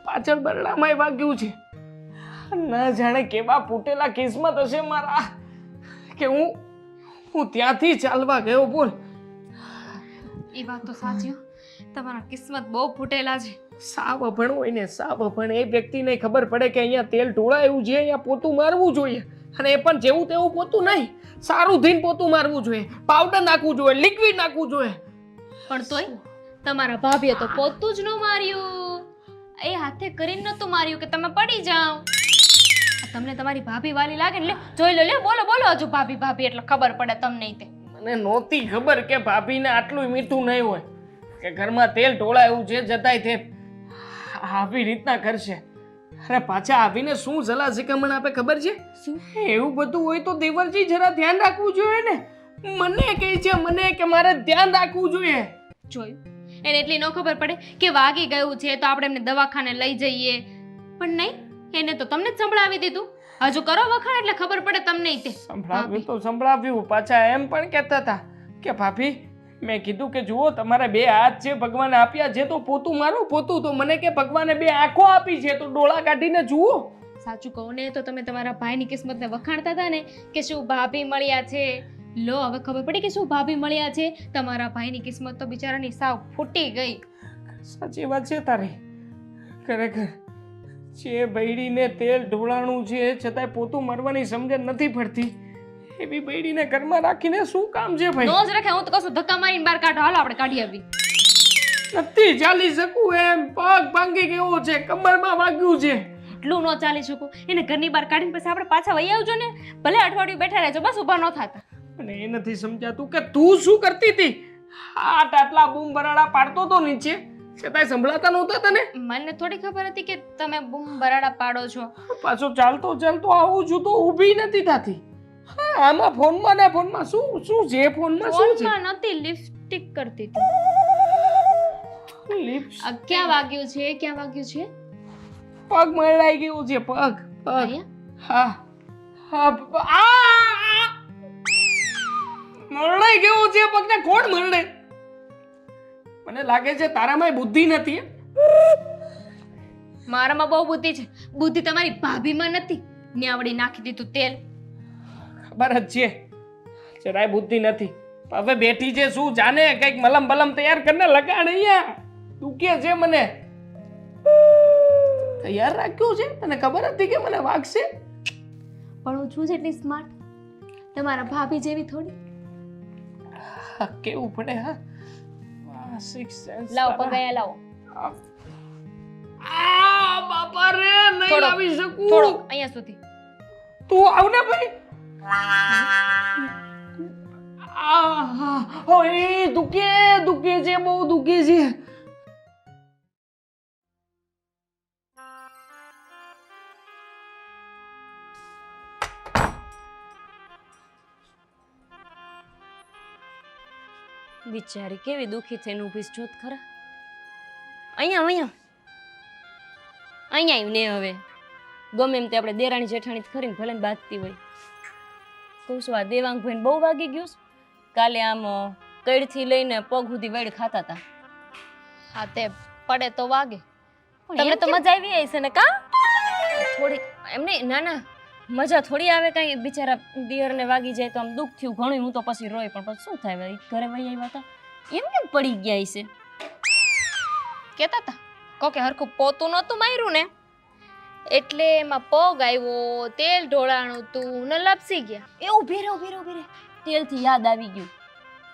પાછળ બરડામાંય વાગ્યું છે. ના જાણે કેવા ફૂટેલા કિસ્મત હશે મારા કે હું ત્યાંથી ચાલવા ગયો. બોલ. એ વાત તો સાચી હો. તમારા કિસ્મત બહુ ફૂટેલા છે. સાવ અભણ હોય ને, સાવ અભણ એ વ્યક્તિને ખબર પડે કે અહીંયા તેલ ઢોળાયું છે, અહીંયા પોતું મારવું જોઈએ, અને એ પણ જેવું તેવું પોતું નહીં, સારું ધીન પોતું મારવું જોઈએ, પાવડર નાખવું જોઈએ, લિક્વિડ નાખવું જોઈએ. પણ તોય તમારા ભાભીએ તો પોતું જ ન માર્યું. એ હાથે કરીને નતું માર્યું કે તમે પડી જાઓ. તમને તમારી ભાભી વાલી લાગે ને, લે જોઈ લો, લે બોલો બોલો હજુ ભાભી ભાભી એટલે ખબર પડે તમને. તે મને નહોતી ખબર કે ભાભીને આટલું મીઠું નહીં હોય, કે ઘરમાં તેલ ઢોળાયું છે જતાય તે આવી રીતના કરશે. અરે પાછા આવીને શું સલાહ શિખામણ આપે ખબર છે? એવું બધું હોય તો દેવરજી જરા ધ્યાન રાખવું જોઈએ ને. મને કહે છે મને કે મારે ધ્યાન રાખવું જોઈએ. જોયું એને એટલી ન ખબર પડે કે વાગી ગયું છે તો આપણે એમને દવાખાને લઈ જઈએ, પણ નહીં, એને તો તમને જ સંભળાવી દીધું. હજુ કરો વખાણ એટલે ખબર પડે તમને. તે સંભળાવ્યું તો સંભળાવ્યું, પાછા એમ પણ કહેતા હતા કે ભાભી મેં કીધું કે જુઓ તમારે બે હાથ છે ભગવાને આપ્યા છે તો પોતું મારો પોતું, તો મને કે ભગવાને બે આંખો આપી છે તો ડોળા કાઢીને જુઓ. સાચું કહું ને તો તમે તમારા ભાઈની કિસ્મતને વખાણતા હતા ને કે શું ભાભી મળ્યા છે. લો હવે ખબર પડી કે શું ભાભી મળ્યા છે. તમારા ભાઈની કિસ્મત તો બિચારાની સાવ ફૂટી ગઈ. સાચી વાત છે તારી. ખરેખર જે બૈડીને તેલ ઢોળાણું છે છતાંય પોતું મારવાની સમજણ નથી પડતી, એવી બૈડીને ઘરમાં રાખીને શું કામ છે ભાઈ? નો જ રાખે. હું તો કશું ધક્કા મારીને બહાર કાઢો. હાલો આપણે કાઢી આવી. નથી ચાલી શકું એમ, પગ ભાંગી ગયો છે, કમરમાં વાગ્યું છે. એટલું ન ચાલી શકું એને ઘરની બહાર કાઢીને પછી આપણે પાછા વહી આવજો ને. ભલે અઠવાડિયું બેઠા રહેજો, બસ ઊભા ન થતા. અને એ નથી સમજાતું કે તું શું કરતી હતી. આટલા બૂમ બરાડા પાડતો તો નીચે, છતાંય સંભળાતા નહોતા તને. મને થોડી ખબર હતી કે તમે બૂમ બરાડા પાડો છો. પાછો ચાલતો ચાલતો આવું છું તો ઊભી નથી થતી. હા, આમાં ફોનમાં ને ફોનમાં શું શું છે? ફોનમાં શું છે? ફોનમાં નથી, લિપસ્ટિક કરતી હતી. લિપ્સ. ક્યાં વાગ્યું છે? ક્યાં વાગ્યું છે? પગ મરડાઈ ગયો છે. પગ પગ. અહીંયા? હા હા. મરડાઈ ગયો છે પગને. કોણ મરડે? મને લાગે છે તારામાં બુદ્ધિ નથી. મારામાં બહુ બુદ્ધિ છે. બુદ્ધિ તમારી ભાભીમાં નથી. ન્યાવડી નાખી દીધું તેલ. ખબર જ છે જરાય બુદ્ધિ નથી. હવે બેઠી છે શું જાને કઈક મલમ બલમ તૈયાર કરીને લગાડ. અહીંયા દુખે છે મને. તૈયાર રાખ્યું છે, તને ખબર હતી કે મને વાગશે? પણ હું છું જેટલી સ્માર્ટ, તમારા ભાભી જેવી થોડી. કેવું પડે. હા, સિક્સ સેન્સ. લાવો પગાયા લાવો. આ બાપા રે, નહીં આવી શકું. થોડો અહીંયા સુધી. તું આવ ને ભાઈ. ઓય દુખે દુખે છે, બહુ દુખે છે. બિચારી કેવી દુખી થઈને ઊભી છે જોત ખરા. અહીંયા અહીંયા અહીંયા આવ્યું ને. હવે ગમે એમ તે આપણે દેરાણી જેઠાણી ખરીને ભલે ને બાંધતી હોય. કહું છું આ દેવાંગભાઈને બહુ વાગી ગયું છે. કાલે આમ કઈડથી લઈને પગ સુધી વેડ ખાતા હતા. હા તે પડે તો વાગે. તમને તો મજા આવી હશે ને કા? થોડી એમને ના ના મજા થોડી આવે. કાંઈ બિચારા દિયરને વાગી જાય તો આમ દુઃખ થયું ઘણું. હું તો પછી રોય, પણ પછી શું થાય ભાઈ, ઘરે વહી આવ્યા હતા એમને પડી ગયા હશે. કેતા હતા કોકે હરખું પોતું નહોતું માર્યું ને એટલે એમાં પગ આવ્યો, તેલ ઢોળાણું તું ને લપસી ગયા. એ ઊભી રહે. તેલથી યાદ આવી ગયું.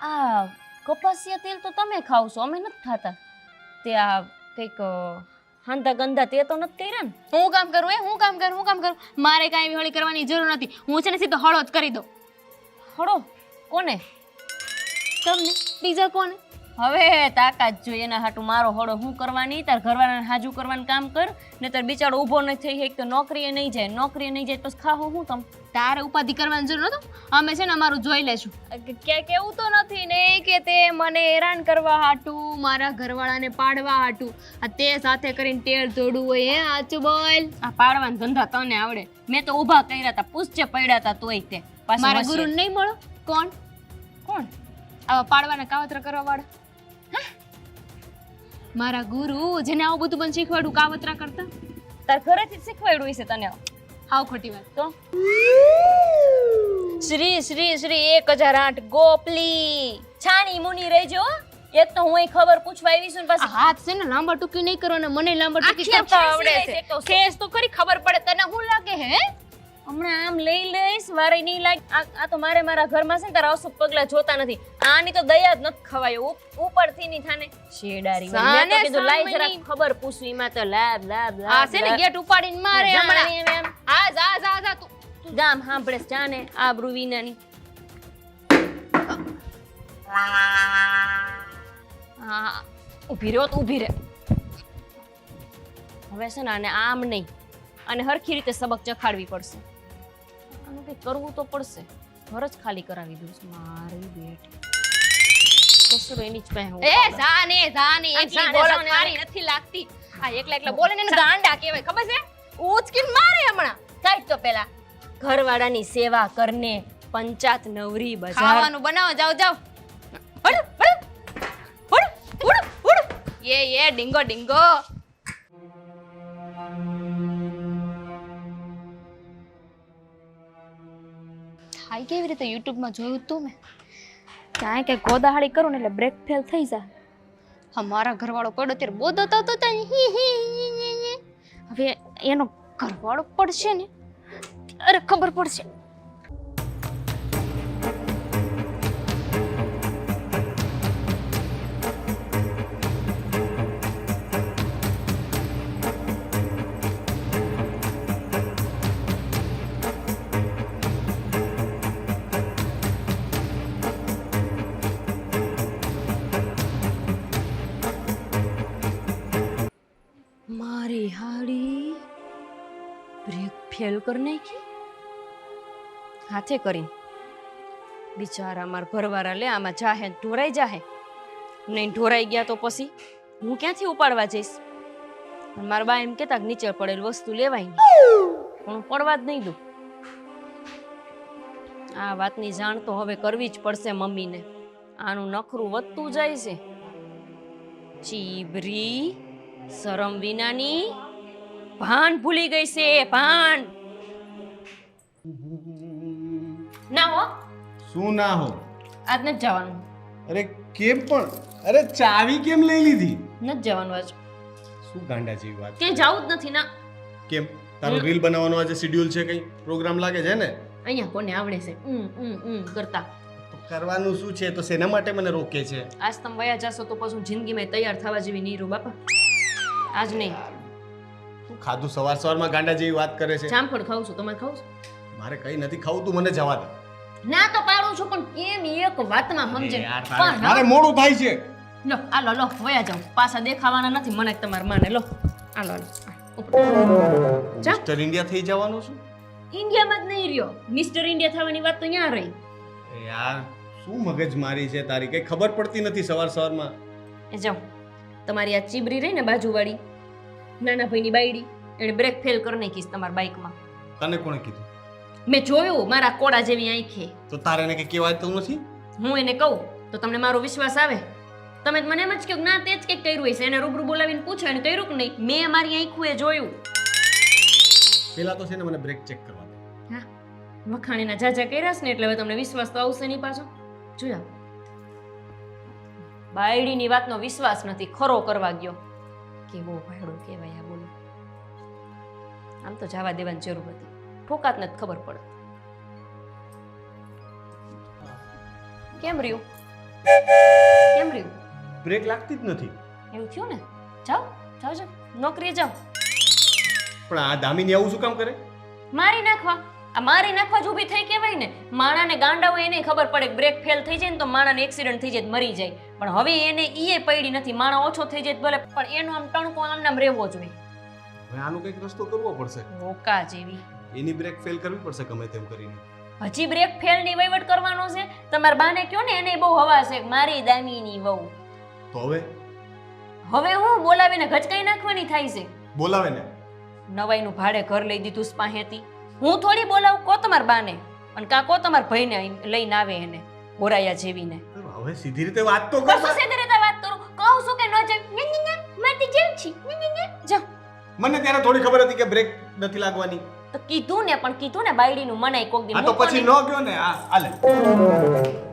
આ કપાસિયા તેલ તો તમે ખાવ છો, અમે નથી ખાતા. તે આ કંઈક હાંધા ગંધા તે તો નથી કર્યા ને. હું કામ કરું? મારે કાંઈ એવી હળી કરવાની જરૂર નથી. હું છે ને સીધો હળો જ કરી દઉં. હળો કોને? તમને બીજા કોને? હવે તાકાત જોઈએ એના હાટું મારો હોડો હું કરવાની તાર ઘરવાળાને હાજુ કરવાનું કામ કર ને તાર બિચારો ઊભો નહીં થઈ એક તો નોકરીએ નહીં જાય પછી ખાવો હું તમ તારે ઉપાધિ કરવાની જરૂર નતું. અમે છે ને અમારું જોઈ લેશું. કેવું તો નથી ને કે તે મને હેરાન કરવા હાટું મારા ઘરવાળાને પાડવા હાટું આ તે સાથે કરીને ટેળ તોડવું હોય હે આચું બોલ. આ પાડવાના ધંધા તને આવડે મેં તો ઊભા કર્યા હતા પૂછજે પડ્યા હતા તોય તે પાછા મારા વસે. ગુરુ નહીં મળો. કોણ આવા પાડવાના કાવતરા કરવા વાળા? મારા ગુરુ જેને આવું બધું પણ શીખવાડું કાવતરા કરતા. તાર ઘરેથી જ શીખવાડ્યું હશે તને હાવ ખોટી વાત. તો શ્રી શ્રી શ્રી 1008 ગોપલી છાની મુની રહેજો એક તો હું ખબર પૂછવા આવી છું ને આ પાછી હાથ છે ને લાંબા ટૂંકી નહીં કરો ને મને લાંબા ટૂંકી આખી કરતા આખી આવડે સિલાઈ છે. શેકતો છે. ખેસ તો ખરી ખબર પડે તને શું લાગે હે? હમણાં આમ લઈ લઈશ વારે નહીં લાગ આ તો મારા ઘરમાં છે ને તારા અશુભ પગલા જોતા નથી આની તો દયા જ નથી ખવાય ઉપરથી ની થાને શેડારી મેં સાને તો કીધું લાઈ જરા સામેની. ખબર પૂછું એમાં તો લાબ લાબ આ લાબ છે ને ગેટ ઉપાડીને મારે હમણાં. હા જા જા જા તું. ગામ સાંભળે જાને આબરૂ વિનાની હા ઊભી રહ્યો તો ઊભી રહે હવે છે ને આને આમ નહીં અને હરખી રીતે સબક ચખાડવી પડશે આનું કંઈ કરવું તો પડશે ઘર જ ખાલી કરાવી દઉં છું મારી બેટી કસરો એની જ પાસે એ જા ને એટલી જા ને, બોલત જા ને, મારી નથી લાગતી. આ એકલા બોલે ને એને ગાંડા કહેવાય ખબર છે? ઉચકીને મારે હમણાં. કાંઈ તો પેલા ઘરવાળાની સેવા કરને પંચાત નવરી બજાર ખાવાનું બનાવો જાવ જાવ. હડ હડ હડ હડ હડ. એ ડીંગો ડીંગો. થાય કેવી રીતે યુટ્યુબમાં જોયું તું મેં ક્યાંય કે ગોદાહાળી કરું ને એટલે બ્રેક ફેલ થઈ જાય. અમારા ઘરવાળો પડ્યો ત્યારે બોલતો તો હવે એનો ઘરવાળો પડશે ને અરે ખબર પડશે. મારી હાડી બ્રેક ફેલ કરી નાખી હાથે કરીને બિચારા મારા ઘરવાળા લે આમાં જાહે ઢોરાઈ જાહે નહીં ઢોરાઈ ગયા તો પછી હું ક્યાંથી ઉપાડવા જઈશ અને મારા બા એમ કહેતા કે નીચે પડેલ વસ્તુ લેવાય નહીં પણ હું પડવા જ નહીં દઉં આ વાતની જાણ તો હવે કરવી જ પડશે મમ્મીને આનું નખરું વધતું જાય છે ચીબરી શરમ વિનાની ભાન ભૂલી ગઈ છે ભાન ના હો શું ના હો? આજ નથી જવાનું અરે કેમ પણ? અરે ચાવી કેમ લઈ લીધી? નથી જવાનું આજ શું ગાંડા જેવી વાત. ક્યાંય જવું જ નથી ના કેમ તારો રીલ બનાવવાનો આજે શેડ્યુલ છે? કઈ પ્રોગ્રામ લાગે છે ને? અહીંયા કોને આવડે છે કરતા તો કરવાનું શું છે? તો શેના માટે મને રોકે છે? આજ તમે વયા જશો તો પછી હું જિંદગીમાં તૈયાર થવા જેવી નહીં રહું બાપા આજ નહીં તું ખાધું સવારમાં ગાંડા જેવી વાત કરે છે. જામફળ ખાઉં છું તમારે ખાવું છે મારે કઈ નથી ખાવું, તું મને જવા દે. ના તો પાડું છું પણ કેમ એક વાતમાં સમજે યાર, પણ મારે મોડું થાય છે. લો આલો લો વયા જાઓ પાછા દેખાવાના નથી મને જ તમારા માને લો આલો લો જા મિસ્ટર ઇન્ડિયા થઈ જવાનું છું? ઇન્ડિયામાં જ નહીં રહ્યો મિસ્ટર ઇન્ડિયા થવાની વાત તો ત્યાં રહી એ યાર શું મગજ મારી છે તારી, કઈ ખબર પડતી નથી સવારમાં. એ જાઓ તમારી આ ચીબરી રહી ને બાજુવાળી નાના ભાઈની બાયડી એને બ્રેક ફેલ કરી નાખીશ તમારા બાઇકમાં તને કોણે કીધું? મેં જોયું મારા કોડા જેવી આંખે તો તારે એને કઈ કહેવાતું નથી? હું એને કહું તો તમને મારો વિશ્વાસ આવે તમે મને એમ જ કહો ના તે જ કંઈક કર્યું હશે એને રૂબરૂ બોલાવીને પૂછો એને કર્યું કે નહીં મેં મારી આંખું એ જોયું પેલા તો છે ને મને બ્રેક ચેક કરવા દે. હા વખાણીના જાજા કર્યા છે ને એટલે હવે તમને વિશ્વાસ તો આવશે નહીં પાછો જોયા બાયડીની વાતનો વિશ્વાસ નથી ખરો કરવા ગયો કેવો ભાયડો કહેવાય આ બોલો આમ તો જવા દેવાની જરૂર હતી ઠોકાત નથી ખબર પડે કેમ રહ્યું બ્રેક લાગતી જ નથી. એવું થયું ને જાઓ જાઓ જાઓ નોકરીએ જાઓ પણ આ દામિની આવું શું કામ કરે? મારી નાખવા આ મારી નાખવા જ ઊભી થઈ કહેવાય ને માણાને ગાંડા હોય એને ખબર પડે બ્રેક ફેલ થઈ જાય ને તો માણાને એક્સિડન્ટ થઈ જાય તો મરી જાય પણ હવે એને ઈએ પડી નથી. માણસ ઓછો થઈ જાય તો ભલે, પણ એનો આમ ટણકો આમ નામ રહેવો જોઈએ. હવે આનો કંઈક રસ્તો કરવો પડશે. મોકા જેવી એની બ્રેક ફેલ કરવી પડશે ગમે તેમ કરીને. હજી બ્રેક ફેલ ની વહીવટ કરવાનો છે. તમારા બાને કયો ને એને બહુ હવા છે કે મારી દામીની વહુ. તો હવે હવે હું બોલાવીને ગચકાઈ નાખવાની થાય છે. બોલાવે ને. નવાઈનું ભાડે ઘર લઈ દીધું સ્પાહેથી. હું થોડી બોલાવું, કો તમારા બાને અને કાં કો તમારા ભાઈને લઈને આવે એને હોરાયા જેવીને. હવે સીધી રીતે વાત તો કર. કશું સીધી રીતે વાત કરું, કહું છું કે ન જાય મારતી જેમ છી જા. મને ત્યારે થોડી ખબર હતી કે બ્રેક નથી લાગવાની. તો કીધું ને, પણ કીધું ને બાયડીનું મનાઈ કોક દી આ તો મૂકો પછી નહીં. ન ગયો ને આલે.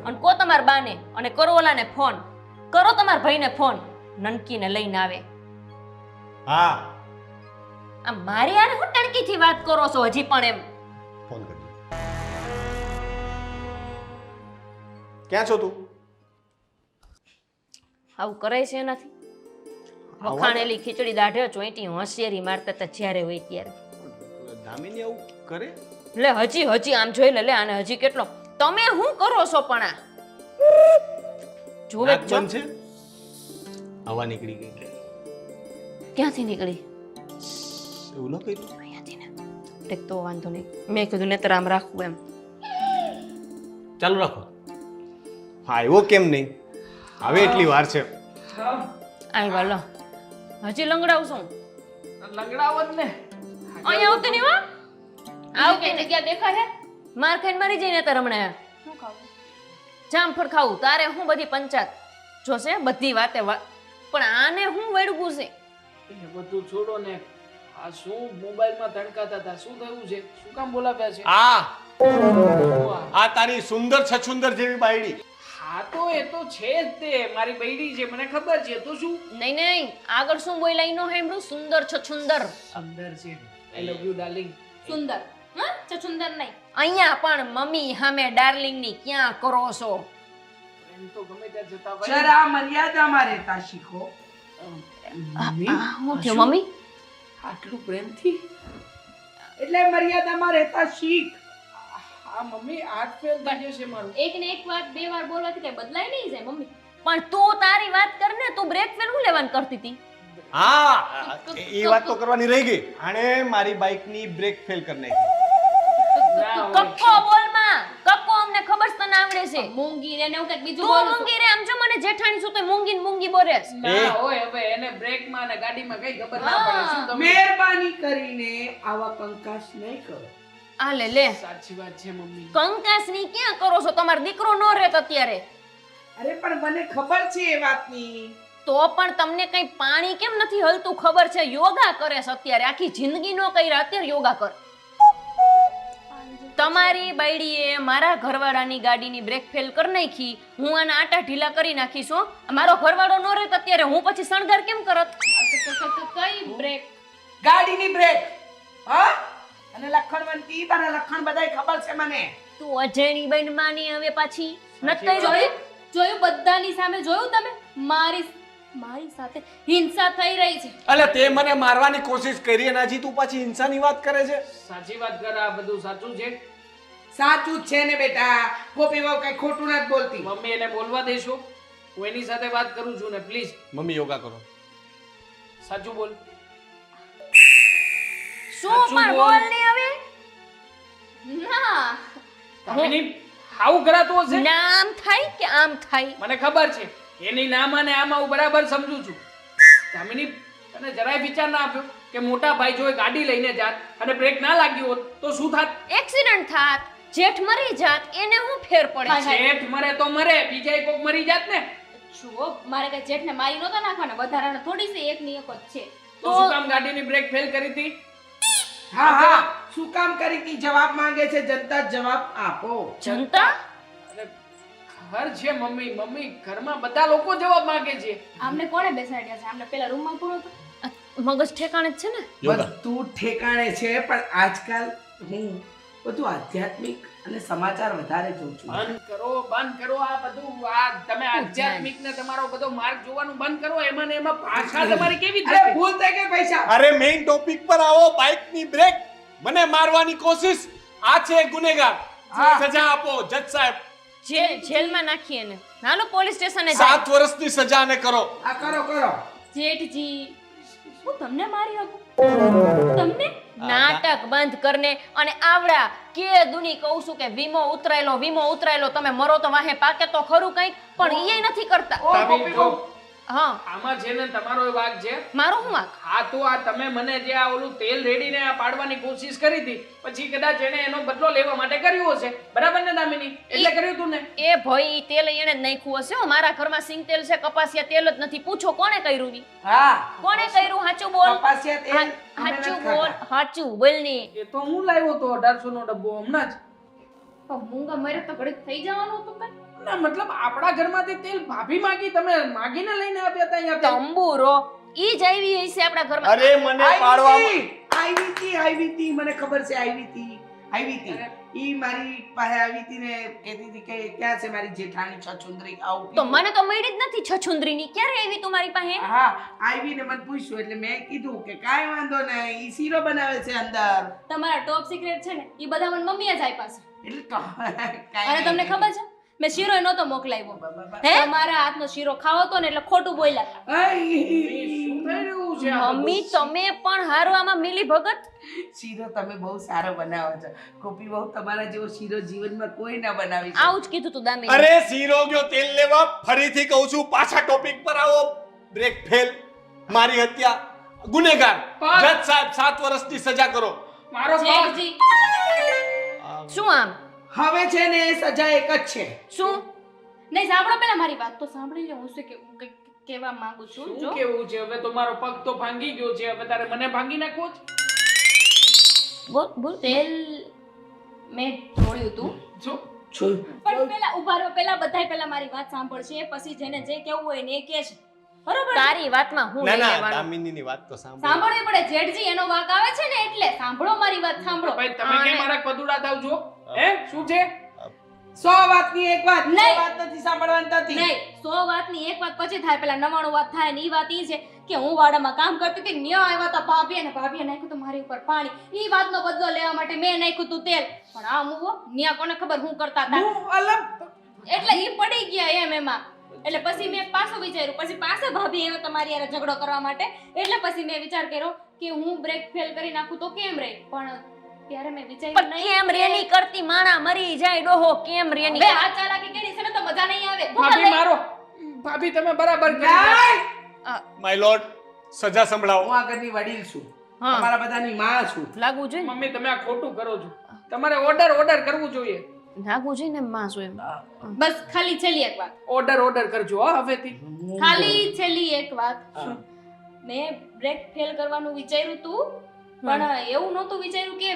અને કો તમારા બાને અને કરો ઓલાને ફોન કરો, તમારા ભાઈને ફોન નનકીને લઈને આવે. હા આ મારી યાર હું ટણકીથી વાત કરો છો હજી પણ એમ. ફોન કરજો. ક્યાં છો તું? આવું કરે છે એનાથી. વખાણેલી ખીચડી દાઢે ચોઈટી હોશિયારી મારતા હતા જ્યારે હોય ત્યારે. દામિની આવું કરે? લે હજી આમ જોઈ લે આને હજી કેટલો. તમે શું કરો છો પણ આ જોવે નાક જો. બંધ છે? હવા નીકળી ગઈ. ક્યાંથી નીકળી? એવું ન કર્યું? અહીંયાથી ને. ઠીક તો વાંધો નહીં. મેં કીધું નેતર આમ રાખવું એમ. ચાલુ રાખો. હા એવો કેમ નહીં? હવે એટલી વાર છે. આવ્યા લો. હજી લંગડાવશું. લંગડાવો જ ને. અહીંયા આવતી નહીં હો. આવ કે જગ્યા દેખાય માર ખાઈને મરી જઈને તાર હમણાં. શું ખાવું? જામફળ ખાવું તારે હું બધી પંચાયત જોશે બધી વાતે પણ આને હું વળગું છે. એ બધું છોડો ને. આ શું મોબાઈલમાં ધણકાતા હતા? શું થયું છે? શું કામ બોલાવ્યા છે? આ તારી સુંદર છછુંદર જેવી બાયડી. હા તો એ તો છે જ તે. મારી બૈડી છે, મને ખબર છે. તો શું નહીં આગળ શું બોલાઈ નો હેમરું સુંદર છછુંદર. અંદર છે. આઈ લવ યુ ડાર્લિંગ. સુંદર હા ચચુંદર નહીં. અહીંયા પણ મમ્મી સામે ડાર્લિંગ ની ક્યાં કરો છો? પ્રેમ તો ગમે ત્યાં જતા હોય. જરા મર્યાદામાં રહેતા શીખો. મમ્મી, શું થયું મમ્મી? આટલું પ્રેમથી? એટલે મર્યાદામાં રહેતા શીખ. હા મમ્મી, હાથ ફેલ થઈ જશે મારું. એક ને એક વાત બે વાર બોલવાથી કઈ બદલાય નહીં જાય મમ્મી. પણ તું તારી વાત કર ને. તું બ્રેક ફેલ હું લેવાનું કરતી હતી? હા એ વાત તો કરવાની રહી ગઈ. આણે મારી બાઇકની બ્રેક ફેલ કરી નાખી. ના હોય. કક્કો બોલમાં કક્કો અમને ખબર છે તને આવડે છે. મૂંગી રે ને એવું કઈક બીજું તું બોલું છું. મૂંગી રે આમ જો મને જેઠાણી છું તો મૂંગી ને મૂંગી બોલેસ. ના હોય. હવે એને બ્રેકમાં અને ગાડીમાં કઈ ખબર ના પડે. શું તમે? મહેરબાની કરીને આવા કંકાસ નહીં કરો. આ લે સાચી વાત છે મમ્મી. કંકાસની ક્યાં કરો છો? તમારો દીકરો નો રહેત અત્યારે. અરે પણ મને ખબર છે એ વાતની. તો પણ તમને કઈ પાણી કેમ નથી હલતું ખબર છે? યોગા કરે છે અત્યારે. આખી જિંદગી નો કર્યા અત્યારે યોગા કર. તમારી બાયડીએ મારા ઘરવાળાની ગાડીની બ્રેક ફેલ કરી નાખી. હું આના આટા ઢીલા કરી નાખીશ હો. મારો ઘરવાળો નો રહેત અત્યારે હું પછી શણગાર કેમ કરત? કઈ બ્રેક? ગાડીની બ્રેક. હા? અને લખણવંતી તારા લખણ બધાય ખબર છે મને. તું અજયની બેન માની હવે પાછી નતઈ જોઈ. જોયું બધાની સામે જોયું તમે? મારી સાથે હિંસા થઈ રહી છે. અલે તે મને મારવાની કોશિશ કરી અને હજી તું પાછી હિંસાની વાત કરે છે. સાચી વાત કર. આ બધું સાચું છે. સાચું જ છે ને બેટા. ગોપી વહુ કઈ ખોટું નથી બોલતી. મમ્મી એને બોલવા દેશો? હું એની સાથે વાત કરું છું ને. પ્લીઝ મમ્મી યોગા કરો. સાચું બોલ. શું સાચું પણ બોલ. બોલ ને હવે. ના દામિની, આવું કરાતું હશે? નામ થાય કે આમ થાય? મને ખબર છે એની નામ અને આમાં હું બરાબર સમજુ છું. દામિની, તને જરાય વિચાર ના આપ્યો કે મોટા ભાઈ જો એ ગાડી લઈને જાત અને બ્રેક ના લાગ્યું હોત તો શું થાત? એક્સિડન્ટ થાત, જેઠ મરી જાત, એને હું ફેર પડે? હા. શેઠ મરે તો મરે, બીજા કોક મરી જાત ને. જુઓ મારે કઈ જેઠને મારી નહોતા નાખવાના. વધારાના થોડી છે, એકની એક જ છે. તો શું કામ ગાડીની બ્રેક ફેલ કરી હતી? હા શું કામ કરી તી? જવાબ માંગે છે જનતા. જવાબ આપો. જનતા અરે ઘર છે મમ્મી. મમ્મી ઘરમાં બધા લોકો જવાબ માંગે છે. આમને કોણે બેસાડ્યા છે? આમને પેલા રૂમમાં પૂરો તો મગજ ઠેકાણે જ છે ને. બધું ઠેકાણે છે પણ આજકાલ હું બધું આધ્યાત્મિક અને સમાચાર વધારે જોઉં છું. બંધ કરો આ બધું. આ તમે આધ્યાત્મિક ને તમારો બધો માર્ગ જોવાનું બંધ કરો. એમાં ને એમાં ભાષા તમારી કેવી અરે થઈ? ભૂલ થઈ ગઈ પૈસા. અરે મેઇન ટોપિક પર આવો. બાઇકની બ્રેક, મને મારવાની કોશિશ. આ છે ગુનેગાર. હા. સજા આપો જજ સાહેબ. જેલમાં નાખીએ ને હાલો પોલીસ સ્ટેશને જાય 7 વર્ષની સજા ને કરો. આ કરો કરો જેઠજી હું તમને મારી શકું તમને નાટક બંધ કરને અને આવડા કે દુની કહું છું કે વીમો ઉતરાયેલો તમે મરો તો વાહે પાકે તો ખરું કંઈક પણ ઈ નથી કરતા ઓ ગોપી બહુ હા આમાં છે ને તમારો વાંક છે. મારો હું વાંક હા તો આ તમે મને જે આ ઓલું તેલ રેડીને આ પાડવાની કોશિશ કરી હતી પછી કદાચ એને એનો બદલો લેવા માટે કર્યું હશે બરાબર ને દામિની એટલે કર્યું તું ને એ ભાઈ ઈ તેલ એને જ નાખ્યું હશે હો. મારા ઘરમાં સિંગ તેલ છે કપાસિયા તેલ જ નથી પૂછો કોણે કર્યું ઈ હા કોણે કર્યું સાચું બોલ કપાસિયા તેલ અમે સાચું નથી બોલ ખાતા. સાચું બોલ ને એ તો હું લાવ્યો તો 1800 નો ડબ્બો હમણાં જ. પણ મૂંગા મરે તો ઘડીક થઈ જવાનું હતું કઈ ના મતલબ આપણા ઘરમાંથી તેલ ભાભી માંગી તમે માગીને લઈને આપ્યા હતા અહીંયા તેલ. તંબુરો ઈ જ આવી હશે આપણા ઘરમાં અરે મને પાડવામાં આવી હતી મને ખબર છે આવી હતી ઈ મારી પાસે આવી હતી ને કહેતી હતી કે ક્યાં છે મારી જેઠાણી છછુંદરી આવું તો મને તો મળી જ નથી છછુંદરીની ક્યારે આવી તું મારી પાસે હા આવી ને મને પૂછ્યું એટલે મેં કીધું કે કાંઈ વાંધો નહીં ઈ શીરો બનાવે છે અંદર તમારા ટોપ સિક્રેટ છે ને એ બધા મને મમ્મીએ જ આપ્યા છે એટલે તો કાંઈ અને તમને ખબર છે મેં શીરો નહોતો મોકલાવ્યો તમારા હાથનો શીરો ખાવો તો ને એટલે ખોટું બોલ્યા શું થઈ રહ્યું છે આ મમ્મી તમે પણ હારો આમાં મિલી ભગત શીરો તમે બહુ સારો બનાવો છો ગોપી બહુ તમારા જેવો શીરો જીવનમાં કોઈ ના બનાવી શકે. આવું જ કીધું તું દામી અરે શીરો ગયો તેલ લેવા ફરીથી કહું છું પાછા ટોપિક પર આવો. બ્રેક ફેલ મારી હત્યા ગુનેગાર જજ સાહેબ 7 વર્ષની સજા કરો. મારો પગ. જેઠજી શું આમ હવે છે ને એ સજા એક જ છે શું નહીં સાંભળો પેલા મારી વાત તો સાંભળી લો હું શું કંઈક કહેવા માંગુ છું જો શું કેવું છે હવે તો મારો પગ તો ભાંગી ગયો છે હવે તારે મને ભાંગી નાખવો છે બોલ બોલ તેલ મેં ઢોળ્યું હતું જો જોયું પણ પેલા ઉભા રહો પેલા બધાય પેલા મારી વાત સાંભળશે પછી જેને જે કેવું હોય ને એ કહેશે બરોબર તારી વાતમાં હું ના નહીં ના લેવાનું દામિનીની વાત તો સાંભળો. સાંભળવી પડે જેઠજી એનો વાંક આવે છે ને એટલે સાંભળો મારી વાત સાંભળો ભાઈ તમે કેમ મારા પદુડા થાવ છો હે શું છે 100 વાતની એક વાત નહીં. 100 વાત નથી સાંભળવાની થતી નહીં 100 વાતની એક વાત પછી થાય પેલા 99 વાત થાય ને ઈ વાત ઈ છે કે હું વાડામાં કામ કરતી હતી ન્યા આવ્યા હતા ભાભીએ નાખ્યું તો મારી ઉપર પાણી ઈ વાતનો બદલો લેવા માટે મેં નાખ્યું તું તેલ પણ આ મુવો ન્યા કોને ખબર હું કરતા હતા હું અલગ એટલે ઈ પડી ગયા એમ એમાં એટલે પછી મેં પાછું વિચાર્યું પછી પાસે ભાભી આવ્યો તમારી હારે ઝઘડો કરવા માટે એટલે પછી મેં વિચાર કર્યો કે હું બ્રેક ફેલ કરી નાખું તો કેમ રહે પણ ત્યારે મેં વિચાર્યું પણ કેમ રેની કરતી માણા મરી જાય ડોહો કેમ રેની બે હાથ ચાલાકી કરી છે ને તો મજા નહીં આવે ભાભી મારો ભાભી તમે બરાબર કરી માય લોર્ડ સજા સંભળાવો. હું આ ઘરની વડીલ છું હા. તમારા બધાની માં છું લાગવું જોઈએ ને? મમ્મી તમે આ ખોટું કરો છો તમારે ઓર્ડર કરવું જોઈએ લાગવું જોઈએ ને માં શું એમ બસ ખાલી છેલ્લી એક વાત ઓર્ડર કરજો હો હવેથી ખાલી છેલ્લી એક વાત મેં બ્રેક ફેલ કરવાનું વિચાર્યું તું પણ એવું નહોતું વિચાર્યું કે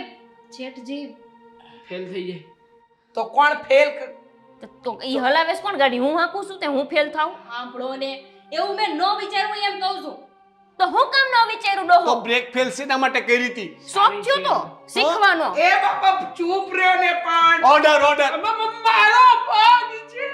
જેઠજી ફેલ થઈ જાય તો કોણ ફેલ તો ઈ હલાવેશ કોણ ગાડી હું હાકું છું તે હું ફેલ થાઉં સાંભળો ને એવું મેં ન વિચાર્યું એમ કહું છું તો હું કામ ન વિચાર્યું ડોહો તો બ્રેક ફેલ શેના માટે કરી હતી? શોખ થયો તો શીખવાનો એ બાપા ચૂપ રહ્યો ને પણ ઓર્ડર મારો પગ છે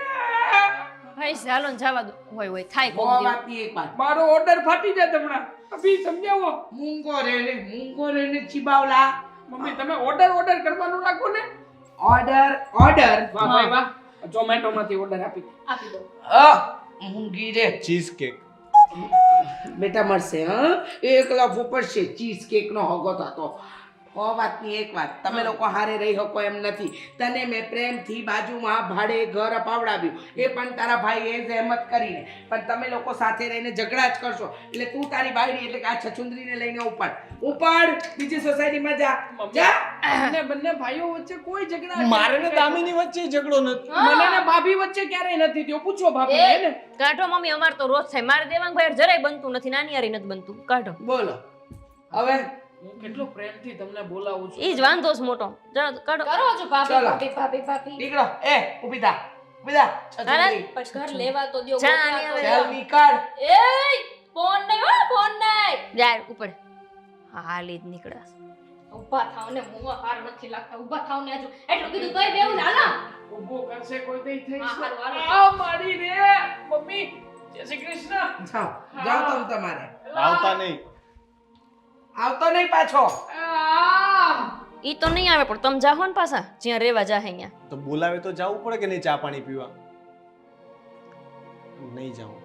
ભાઈ ચાલો ને જવા દો હોય થાય બહુ કોક દિવસ. વાતની એક વાત મારો ઓર્ડર ફાટી જાય હમણાં અભી સમજાવો મૂંગો રે ને ચીબાવલા મમ્મી તમે ઓર્ડર કરવાનું રાખો ને ઓર્ડર વાહ ભાઈ વાહ ઝોમેટો માંથી ઓર્ડર આપી આપી દો મૂંગી રે ચીઝ કેક. બેટા મળશે હા એક લાફો પડશે ચીઝ કેક નો હગો થતો ઓ વાતની એક વાત તમે લોકો હારે રહી શકો એમ નથી તને મેં પ્રેમથી બાજુમાં ભાડે ઘર અપાવડાવ્યું એ પણ તારા ભાઈએ જહેમત કરીને પણ તમે લોકો સાથે રહીને ઝઘડા જ કરશો એટલે તું તારી બાયડી એટલે કે આ છછુંદરીને લઈને ઉપાડ બીજી સોસાયટીમાં જા અને બંને ભાઈઓ વચ્ચે કોઈ ઝઘડા મારે ને દામિની વચ્ચે ઝઘડો નથી. મને ને ભાભી વચ્ચે ક્યારેય નથી થયો પૂછો ભાભી એ, ને કાઢો મમ્મી અમાર તો રોજ થાય મારે દેવાંગ જરાય બનતું નથી નાની હારી નથી બનતું કાઢો બોલો હવે હું કેટલો પ્રેમથી તમને બોલાવું છું ઈ જ વાંધો છે મોટો જાઓ કાઢો કરો છો ભાભી ચાલો. ભાભી ભાભી ભાભી નીકળો ઊભી થા છછુંદરી પણ ઘર લેવા તો દ્યો જા, ગોતવા આની તો હવે. ચાલ નીકળ દ્યો. એય ફોન નહીં હો ફોન નહીં યાર ઉપર હાલી જ નીકળ્યા ઊભા થાવ ને મુવા હાર નથી લાગતા ઊભા થાવ ને હજુ એટલું કીધું તોય બેવું છે હાલો ઊભો કરશે કોઈ દઈ થઈ હા, હારું, હારું. આ મારી રે મમ્મી જય શ્રી કૃષ્ણ જાઓ તમે તમારે આવતા નહીં. આવતો નહીં પાછો આ ઈ તો નહીં આવે પણ તમે જાહો ને પાછા જ્યાં રેવા જાહે અહીંયા. તો બોલાવે તો જવું પડે કે નહીં ચા પાણી પીવા? નહીં જાઉં.